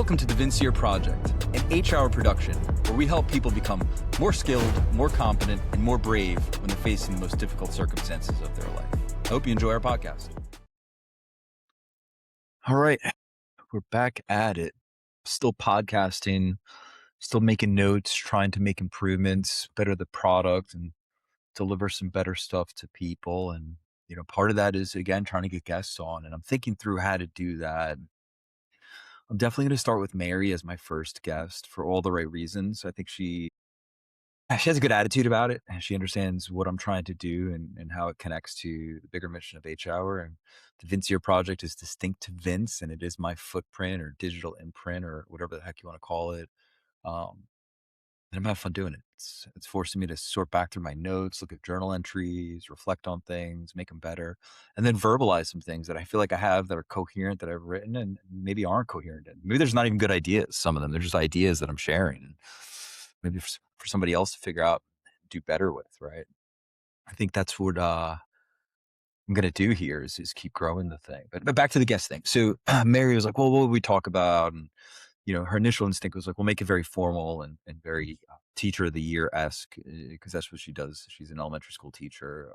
Welcome to the Vincere Project, an H-hour production where we help people become more skilled, more competent, and more brave when they're facing the most difficult circumstances of their life. I hope you enjoy our podcast. All right, we're back at it. Still podcasting, still making notes, trying to make improvements, better the product, and deliver some better stuff to people. And, part of that is, again, trying to get guests on. And I'm thinking through how to do that. I'm definitely going to start with Mary as my first guest for all the right reasons. I think she has a good attitude about it, and she understands what I'm trying to do and how it connects to the bigger mission of H-Hour. And the Vincere Project is distinct to Vince, and it is my footprint or digital imprint or whatever the heck you want to call it. Um, and I'm having fun doing it. It's forcing me to sort back through my notes, look at journal entries, reflect on things, make them better, and then verbalize some things that I feel like I have that are coherent that I've written and maybe aren't coherent. And maybe there's not even good ideas. Some of them, they're just ideas that I'm sharing, and maybe for somebody else to figure out, do better with. Right? I think that's what I'm going to do here is keep growing the thing. But back to the guest thing. So Mary was like, "Well, what would we talk about?" And her initial instinct was like, we'll make it very formal and very teacher of the year-esque, because that's what she does. She's an elementary school teacher.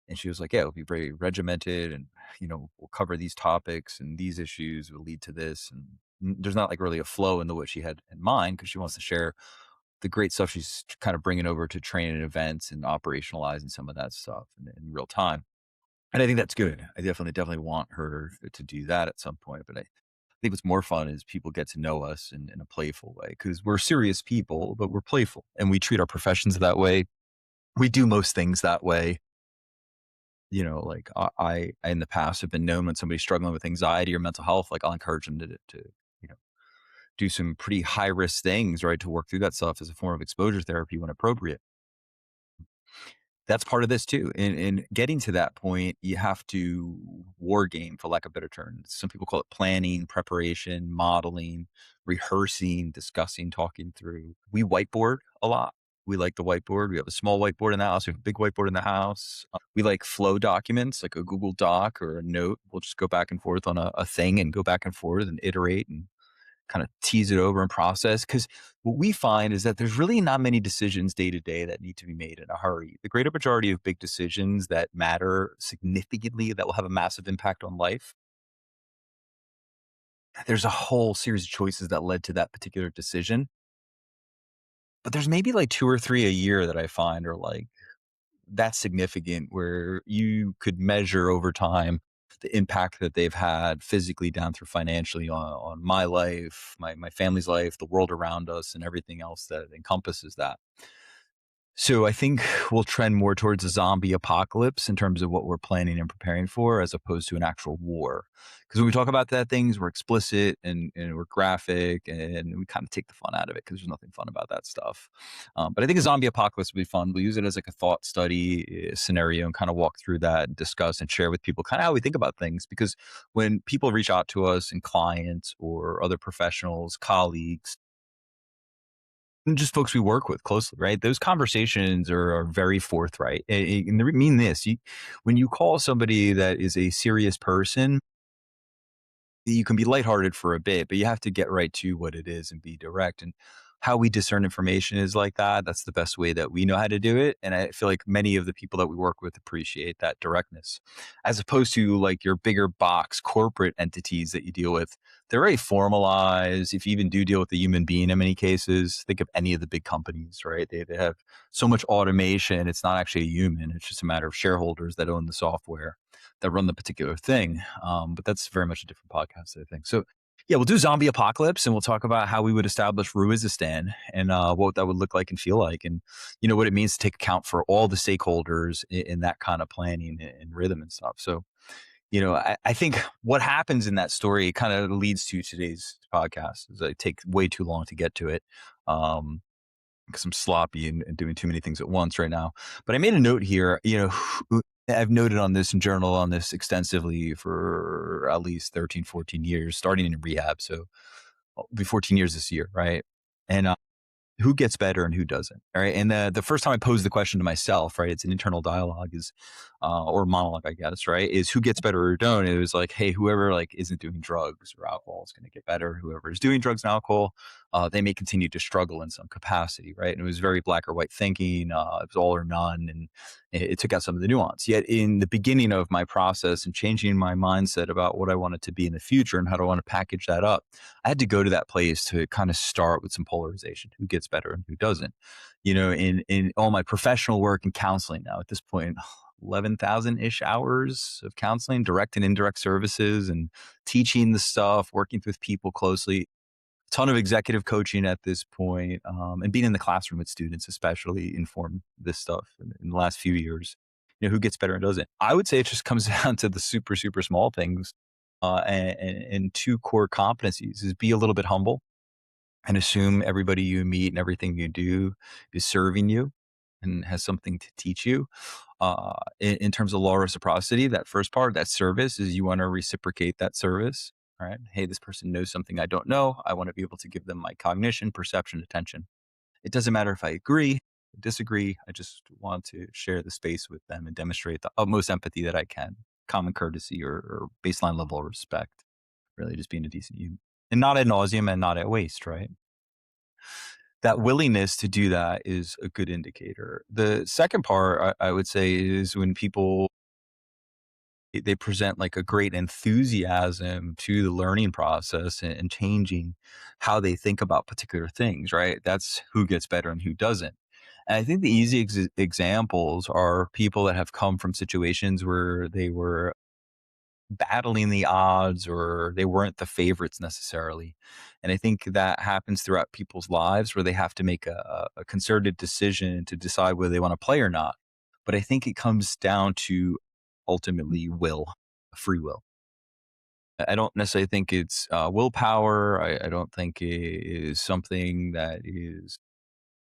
And she was like, yeah, it'll be very regimented and, we'll cover these topics and these issues will lead to this. And there's not like really a flow into what she had in mind, because she wants to share the great stuff she's kind of bringing over to training events and operationalizing some of that stuff in real time. And I think that's good. I definitely want her to do that at some point. But I think what's more fun is people get to know us in a playful way, because we're serious people, but we're playful and we treat our professions that way. We do most things that way. Like I in the past have been known when somebody's struggling with anxiety or mental health, like I'll encourage them to you know, do some pretty high risk things, right, to work through that stuff as a form of exposure therapy when appropriate. That's part of this too. And getting to that point, you have to war game, for lack of a better term. Some people call it planning, preparation, modeling, rehearsing, discussing, talking through. We whiteboard a lot. We like the whiteboard. We have a small whiteboard in the house. We have a big whiteboard in the house. We like flow documents, like a Google Doc or a note. We'll just go back and forth on a thing and go back and forth and iterate and kind of tease it over and process. Because what we find is that there's really not many decisions day to day that need to be made in a hurry. The greater majority of big decisions that matter significantly, that will have a massive impact on life, there's a whole series of choices that led to that particular decision. But there's maybe like 2 or 3 a year that I find are like that's significant, where you could measure over time the impact that they've had physically down through financially on my life, my family's life, the world around us, and everything else that encompasses that. So I think we'll trend more towards a zombie apocalypse in terms of what we're planning and preparing for, as opposed to an actual war. Because when we talk about that things, we're explicit and we're graphic, and we kind of take the fun out of it, because there's nothing fun about that stuff. But I think a zombie apocalypse would be fun. We'll use it as like a thought study scenario and kind of walk through that and discuss and share with people kind of how we think about things. Because when people reach out to us, and clients or other professionals, colleagues, and just folks we work with closely, right? Those conversations are very forthright. And they mean this, when you call somebody that is a serious person, you can be lighthearted for a bit, but you have to get right to what it is and be direct. And how we discern information is like that. That's the best way that we know how to do it. And I feel like many of the people that we work with appreciate that directness, as opposed to like your bigger box corporate entities that you deal with. They're very formalized. If you even do deal with a human being in many cases, think of any of the big companies, right? They have so much automation. It's not actually a human. It's just a matter of shareholders that own the software that run the particular thing. But that's very much a different podcast, I think. So yeah, we'll do zombie apocalypse, and we'll talk about how we would establish Ruizistan and what that would look like and feel like, and what it means to take account for all the stakeholders in that kind of planning and rhythm and stuff. So, I think what happens in that story kind of leads to today's podcast. Is I take way too long to get to it. Because I'm sloppy and doing too many things at once right now. But I made a note here, I've noted on this and journal on this extensively for at least 13, 14 years, starting in rehab. So it'll be 14 years this year, right? And who gets better and who doesn't. All right. And the first time I posed the question to myself, right, it's an internal dialogue is, or monologue, I guess, right, is who gets better or don't. It was like, hey, whoever like isn't doing drugs or alcohol is going to get better. Whoever is doing drugs and alcohol, they may continue to struggle in some capacity, right? And it was very black or white thinking. It was all or none, and it took out some of the nuance. Yet in the beginning of my process and changing my mindset about what I wanted to be in the future and how do I want to package that up, I had to go to that place to kind of start with some polarization, who gets better and who doesn't. In all my professional work and counseling now at this point, 11,000 ish hours of counseling, direct and indirect services, and teaching the stuff, working with people closely, ton of executive coaching at this point, and being in the classroom with students, especially inform this stuff in the last few years. Who gets better and doesn't. I would say it just comes down to the super, super small things. And two core competencies is be a little bit humble and assume everybody you meet and everything you do is serving you and has something to teach you. In terms of law reciprocity, that first part, that service is you want to reciprocate that service, right? Hey, this person knows something I don't know. I want to be able to give them my cognition, perception, attention. It doesn't matter if I agree, disagree. I just want to share the space with them and demonstrate the utmost empathy that I can, common courtesy or baseline level of respect, really just being a decent human. And not ad nauseum and not at waste, right? That willingness to do that is a good indicator. The second part I would say is when people they present like a great enthusiasm to the learning process and changing how they think about particular things, right? That's who gets better and who doesn't. And I think the easy examples are people that have come from situations where they were battling the odds or they weren't the favorites necessarily. And I think that happens throughout people's lives where they have to make a concerted decision to decide whether they want to play or not. But I think it comes down to ultimately free will. I don't necessarily think it's willpower. I don't think it is something that is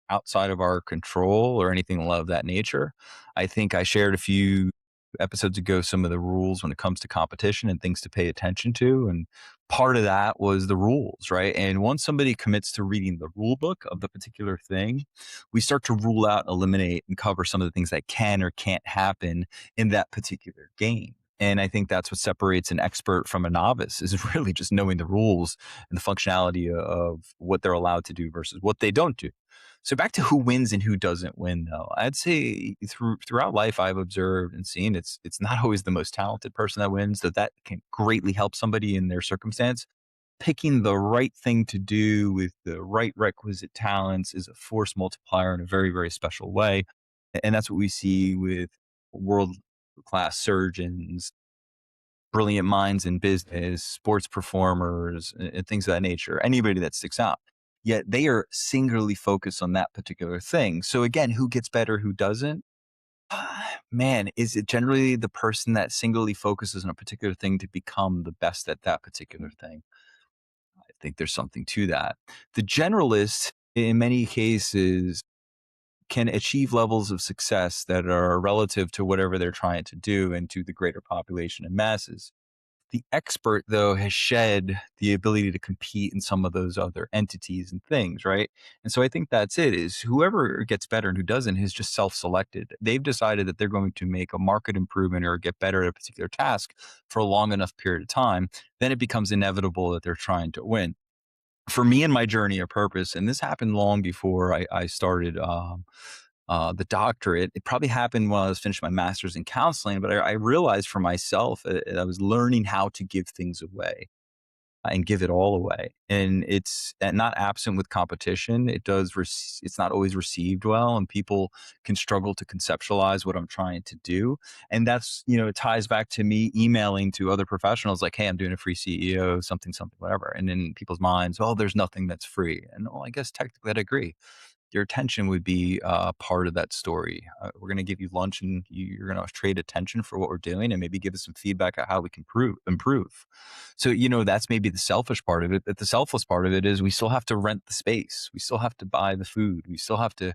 outside of our control or anything of that nature. I think I shared a few episodes ago some of the rules when it comes to competition and things to pay attention to. And part of that was the rules, right? And once somebody commits to reading the rule book of the particular thing, we start to rule out, eliminate, and cover some of the things that can or can't happen in that particular game. And I think that's what separates an expert from a novice is really just knowing the rules and the functionality of what they're allowed to do versus what they don't do. So back to who wins and who doesn't win, though. I'd say throughout life, I've observed and seen it's not always the most talented person that wins, though that can greatly help somebody in their circumstance. Picking the right thing to do with the right requisite talents is a force multiplier in a very, very special way. And that's what we see with world class surgeons, brilliant minds in business, sports performers, and things of that nature, anybody that sticks out. Yet they are singularly focused on that particular thing. So again, who gets better, who doesn't? Man, is it generally the person that singularly focuses on a particular thing to become the best at that particular thing? I think there's something to that. The generalist, in many cases, can achieve levels of success that are relative to whatever they're trying to do and to the greater population and masses. The expert, though, has shed the ability to compete in some of those other entities and things, right? And so I think that's it is whoever gets better and who doesn't is just self-selected. They've decided that they're going to make a market improvement or get better at a particular task for a long enough period of time. Then it becomes inevitable that they're trying to win. For me and my journey of purpose, and this happened long before I started the doctorate. It probably happened while I was finishing my master's in counseling, but I realized for myself, I was learning how to give things away and give it all away. And it's not absent with competition. It's not always received well, and people can struggle to conceptualize what I'm trying to do. And that's, it ties back to me emailing to other professionals like, hey, I'm doing a free CEO, something, something, whatever. And in people's minds, oh, there's nothing that's free. And I guess technically I'd agree your attention would be part of that story. We're going to give you lunch and you're going to trade attention for what we're doing and maybe give us some feedback on how we can improve. So, that's maybe the selfish part of it. But the selfless part of it is we still have to rent the space. We still have to buy the food. We still have to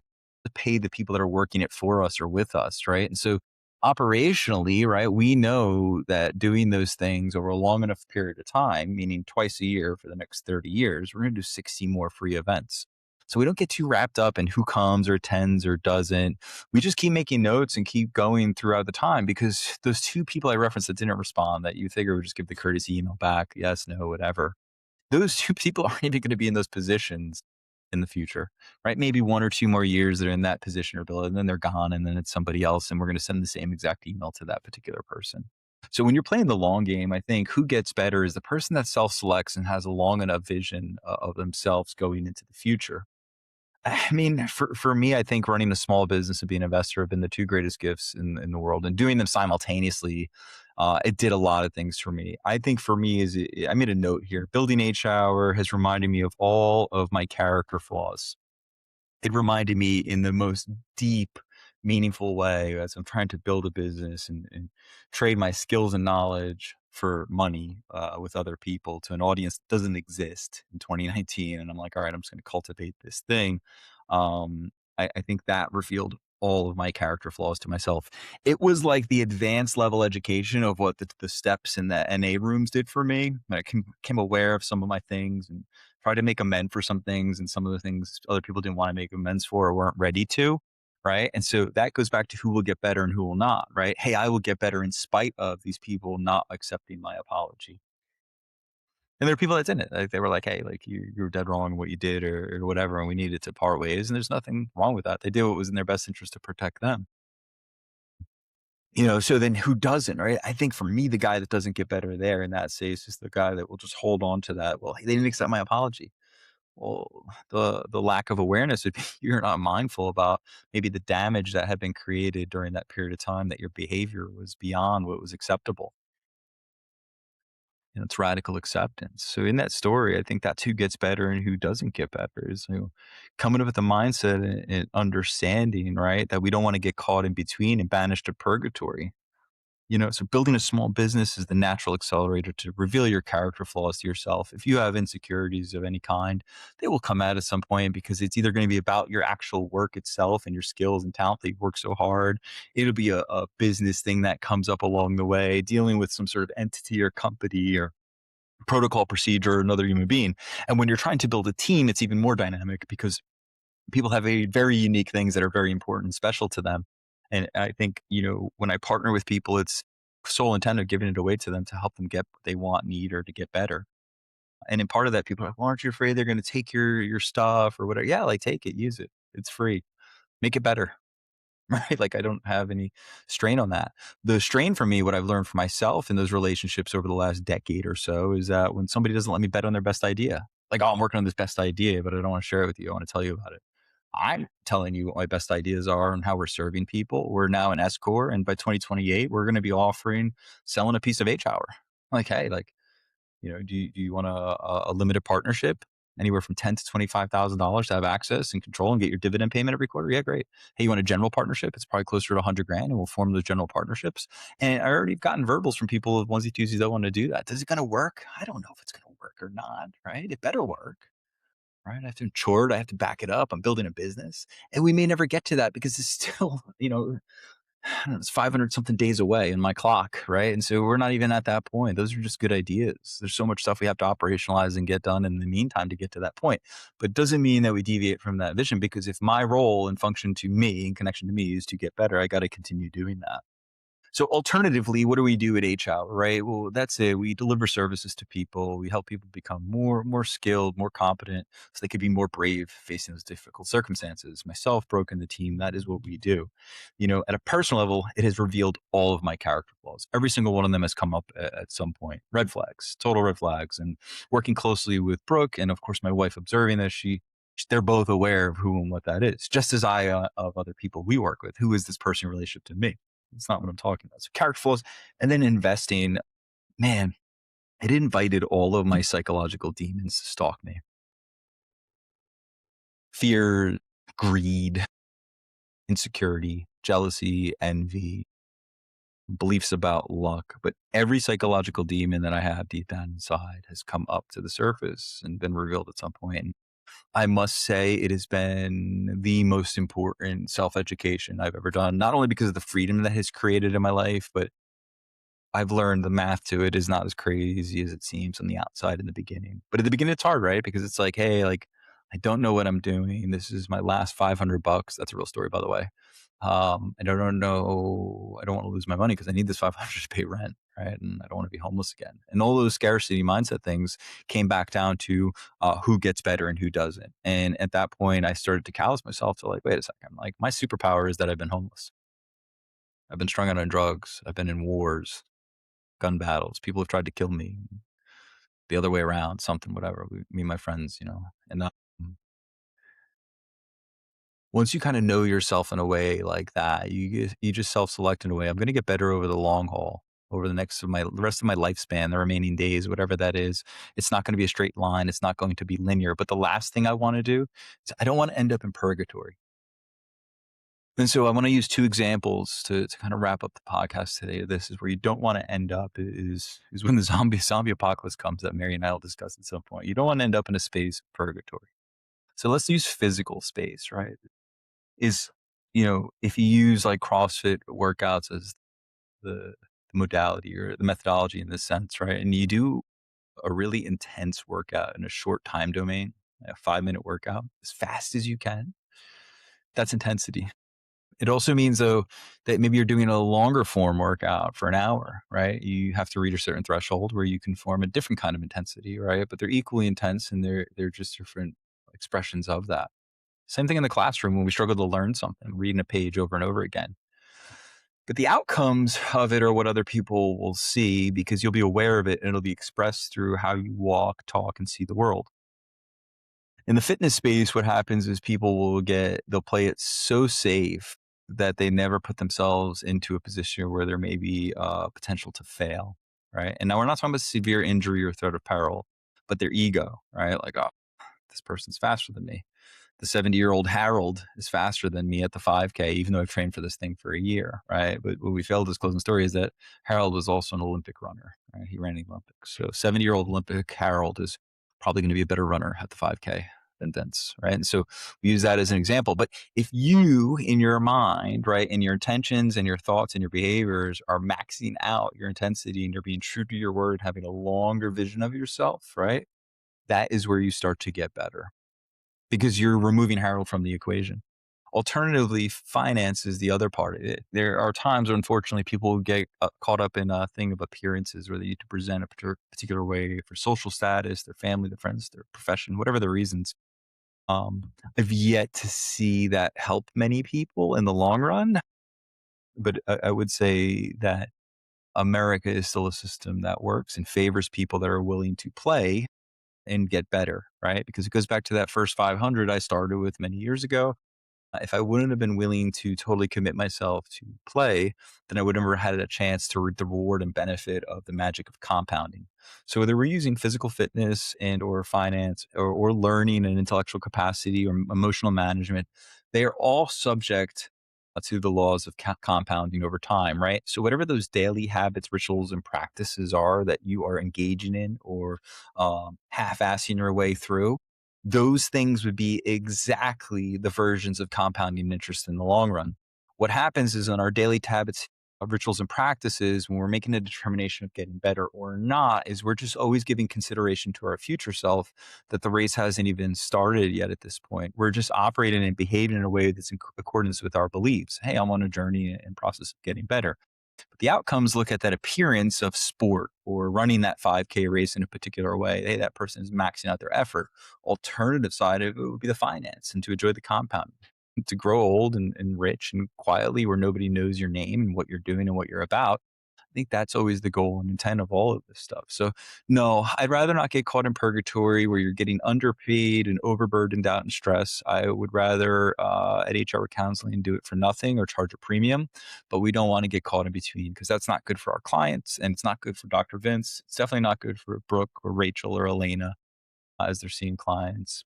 pay the people that are working it for us or with us. Right. And so operationally, right, we know that doing those things over a long enough period of time, meaning twice a year for the next 30 years, we're going to do 60 more free events. So we don't get too wrapped up in who comes or attends or doesn't. We just keep making notes and keep going throughout the time because those two people I referenced that didn't respond, that you figure would just give the courtesy email back, yes, no, whatever. Those two people aren't even going to be in those positions in the future, right? Maybe 1 or 2 more years they're in that position or below, and then they're gone, and then it's somebody else, and we're going to send the same exact email to that particular person. So when you're playing the long game, I think who gets better is the person that self selects and has a long enough vision of themselves going into the future. I mean, for me, I think running a small business and being an investor have been the two greatest gifts in the world, and doing them simultaneously, it did a lot of things for me. I think for me is I made a note here. Building H-Hour has reminded me of all of my character flaws. It reminded me in the most deep, meaningful way as I'm trying to build a business and trade my skills and knowledge for money with other people to an audience that doesn't exist in 2019. And I'm like, all right, I'm just going to cultivate this thing. I think that revealed all of my character flaws to myself. It was like the advanced level education of what the steps in the NA rooms did for me. I became aware of some of my things and try to make amend for some things, and some of the things other people didn't want to make amends for or weren't ready to. Right. And so that goes back to who will get better and who will not. Right. Hey, I will get better in spite of these people not accepting my apology. And there are people that didn't. Like they were like, hey, like you were dead wrong in what you did or whatever, and we needed to part ways. And there's nothing wrong with that. They did what was in their best interest to protect them. So then who doesn't, right? I think for me, the guy that doesn't get better there in that space is the guy that will just hold on to that. Well, hey, they didn't accept my apology. Well, the lack of awareness would be you're not mindful about maybe the damage that had been created during that period of time, that your behavior was beyond what was acceptable. It's radical acceptance. So in that story, I think that's who gets better and who doesn't get better is coming up with a mindset and understanding, right, that we don't want to get caught in between and banished to purgatory. So building a small business is the natural accelerator to reveal your character flaws to yourself. If you have insecurities of any kind, they will come out at some point because it's either going to be about your actual work itself and your skills and talent that you work so hard. It'll be a business thing that comes up along the way, dealing with some sort of entity or company or protocol procedure or another human being. And when you're trying to build a team, it's even more dynamic because people have very unique things that are very important and special to them. And I think, when I partner with people, it's sole intent of giving it away to them to help them get what they want, need, or to get better. And in part of that, people are like, well, aren't you afraid they're going to take your stuff or whatever? Yeah, like take it, use it. It's free. Make it better. Right? Like I don't have any strain on that. The strain for me, what I've learned for myself in those relationships over the last decade or so is that when somebody doesn't let me bet on their best idea, like, oh, I'm working on this best idea, but I don't want to share it with you. I want to tell you about it. I'm telling you what my best ideas are and how we're serving people. We're now an S Corp, and by 2028, we're going to be selling a piece of H hour. Like, hey, like, do you want a limited partnership anywhere from $10,000 to $25,000 to have access and control and get your dividend payment every quarter? Yeah, great. Hey, you want a general partnership? It's probably closer to 100 grand, and we'll form those general partnerships. And I already have gotten verbals from people of onesie twosies that want to do that. Is it going to work? I don't know if it's going to work or not. Right? It better work. Right? I have to ensure it. I have to back it up. I'm building a business, and we may never get to that because it's still, I don't know, it's 500 something days away in my clock, right? And so we're not even at that point. Those are just good ideas. There's so much stuff we have to operationalize and get done in the meantime to get to that point. But it doesn't mean that we deviate from that vision, because if my role and function to me in connection to me is to get better, I got to continue doing that. So alternatively, what do we do at H-Hour, right? Well, that's it. We deliver services to people. We help people become more skilled, more competent, so they could be more brave facing those difficult circumstances. Myself, Broke, and the team, that is what we do. At a personal level, it has revealed all of my character flaws. Every single one of them has come up at some point. Red flags, total red flags. And working closely with Brooke and, of course, my wife, observing this, they're both aware of who and what that is, just as I of other people we work with. Who is this person in relationship to me? It's not what I'm talking about. So character flaws, and then investing, man, it invited all of my psychological demons to stalk me. Fear, greed, insecurity, jealousy, envy, beliefs about luck. But every psychological demon that I have deep down inside has come up to the surface and been revealed at some point. And I must say it has been the most important self-education I've ever done, not only because of the freedom that has created in my life, but I've learned the math to it is not as crazy as it seems on the outside in the beginning. But at the beginning, it's hard, right? Because it's like, hey, like I don't know what I'm doing. This is my last 500 bucks. That's a real story, by the way. I don't know. I don't want to lose my money because I need this 500 to pay rent, right? And I don't want to be homeless again. And all those scarcity mindset things came back down to who gets better and who doesn't. And at that point, I started to callous myself to like, wait a second. Like my superpower is that I've been homeless. I've been strung out on drugs. I've been in wars, gun battles. People have tried to kill me. The other way around, something, whatever. Me and my friends, and once you kind of know yourself in a way like that, you just self-select in a way. I'm going to get better over the long haul, over the rest of my lifespan, the remaining days, whatever that is. It's not going to be a straight line. It's not going to be linear. But the last thing I want to do is I don't want to end up in purgatory. And so I want to use two examples to kind of wrap up the podcast today. This is where you don't want to end up is when the zombie apocalypse comes that Mary and I will discuss at some point. You don't want to end up in a space of purgatory. So let's use physical space, right? Is, if you use like CrossFit workouts as the modality or the methodology in this sense, right? And you do a really intense workout in a short time domain, a 5-minute workout as fast as you can, that's intensity. It also means though that maybe you're doing a longer form workout for an hour, right? You have to reach a certain threshold where you can form a different kind of intensity, right? But they're equally intense and they're just different expressions of that. Same thing in the classroom when we struggle to learn something, reading a page over and over again. But the outcomes of it are what other people will see because you'll be aware of it and it'll be expressed through how you walk, talk, and see the world. In the fitness space, what happens is they'll play it so safe that they never put themselves into a position where there may be potential to fail, right? And now we're not talking about severe injury or threat of peril, but their ego, right? Like, oh, this person's faster than me. The 70-year-old Harold is faster than me at the 5K, even though I've trained for this thing for a year, right? But what we failed to disclose in the story is that Harold was also an Olympic runner, right? He ran the Olympics. So 70-year-old Olympic Harold is probably going to be a better runner at the 5K than Vince, right? And so we use that as an example. But if you, in your mind, right, and your intentions and your thoughts and your behaviors are maxing out your intensity and you're being true to your word, having a longer vision of yourself, right? That is where you start to get better because you're removing Harold from the equation. Alternatively, finance is the other part of it. There are times where unfortunately people get caught up in a thing of appearances where they need to present a particular way for social status, their family, their friends, their profession, whatever the reasons. I've yet to see that help many people in the long run, but I would say that America is still a system that works and favors people that are willing to play and get better, right? Because it goes back to that first 500 I started with many years ago. If I wouldn't have been willing to totally commit myself to play, then I would never had a chance to reap the reward and benefit of the magic of compounding. So whether we're using physical fitness and or finance or learning and intellectual capacity or emotional management, they are all subject to the laws of compounding over time, right? So whatever those daily habits, rituals, and practices are that you are engaging in or half-assing your way through, those things would be exactly the versions of compounding interest in the long run. What happens is on our daily habits, rituals, and practices, when we're making a determination of getting better or not, is we're just always giving consideration to our future self that the race hasn't even started yet at this point. We're just operating and behaving in a way that's in accordance with our beliefs. Hey, I'm on a journey and process of getting better. But the outcomes look at that appearance of sport or running that 5K race in a particular way. Hey, that person is maxing out their effort. Alternative side of it would be the finance and to enjoy the compound, to grow old and rich and quietly where nobody knows your name and what you're doing and what you're about. I think that's always the goal and intent of all of this stuff. So no, I'd rather not get caught in purgatory where you're getting underpaid and overburdened out in stress. I would rather at HR counseling do it for nothing or charge a premium, but we don't want to get caught in between because that's not good for our clients and it's not good for Dr. Vince. It's definitely not good for Brooke or Rachel or Elena as they're seeing clients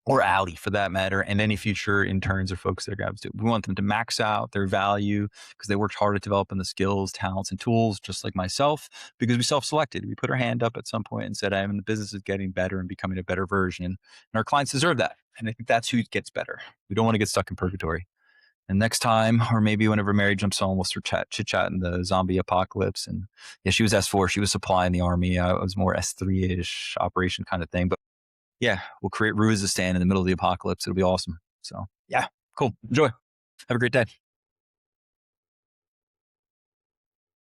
or Allie for that matter, and any future interns or folks that are going to do. We want them to max out their value because they worked hard at developing the skills, talents, and tools, just like myself, because we self-selected. We put our hand up at some point and said, I'm in the business of getting better and becoming a better version. And our clients deserve that. And I think that's who gets better. We don't want to get stuck in purgatory. And next time, or maybe whenever Mary jumps on, we'll start chit-chatting the zombie apocalypse. And yeah, she was S4. She was supplying the army. I was more S3-ish operation kind of thing. But Yeah, we'll create Ruizistan in the middle of the apocalypse. It'll be awesome. So yeah, cool. Enjoy. Have a great day.